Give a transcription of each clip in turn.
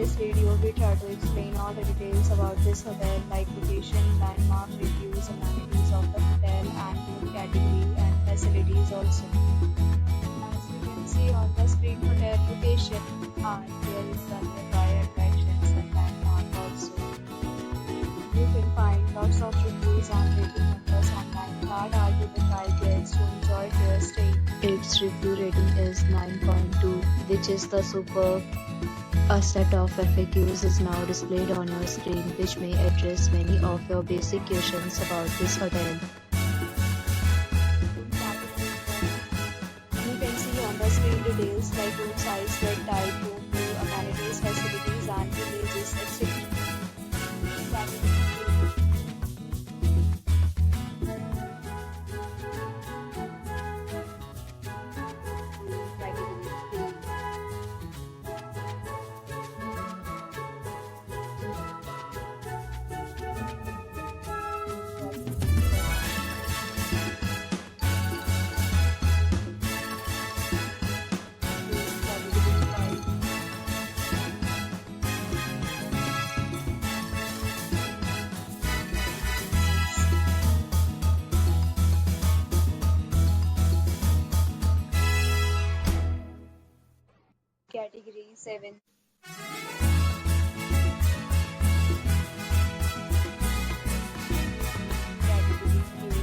this video, we try to explain all the details about this hotel, like location, landmark, reviews, amenities of the hotel, and room category and facilities also. As you can see on the screen, hotel location, and here is the nearby attractions and landmark also. You can find lots of reviews and rating numbers online that are given by guests who enjoyed their stay. Its review rating is 9.2, which is the superb. A set of FAQs is now displayed on your screen, which may address many of your basic questions about this hotel. You can see on the screen details like room size, bed type, room view, amenities, facilities, and villages, etc. Category 7. Category 8.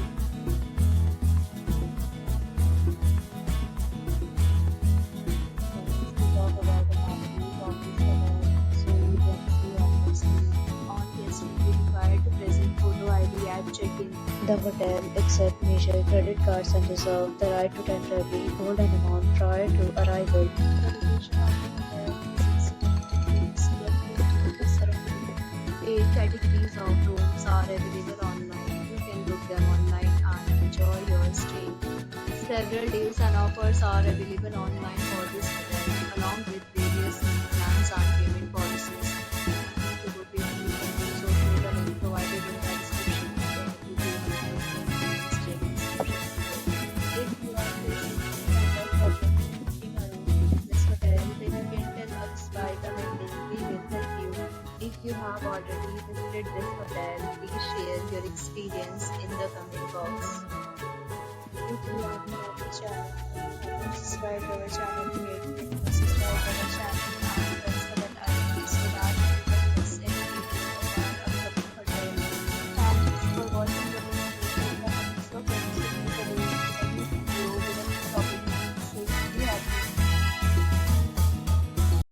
We talk about the amenities of this hotel, so you can see on the screen. All guests will be required to present photo ID at check-in. The hotel accepts major credit cards and reserves the right to temporarily hold an amount prior to arrival. The location of the hotel is in the surrounding. 8 categories of rooms are available online. You can book them online and enjoy your stay. Several deals and offers are available online for this hotel, along with various plans and payment policies. To book it, you can do so through the link provided in the description. If you are facing any kind of problem booking a room in this hotel, then you can tell us by commenting. We will help you. If you have already visited this hotel, please share your experience in the comment box. If you are new on the channel, subscribe our channel to get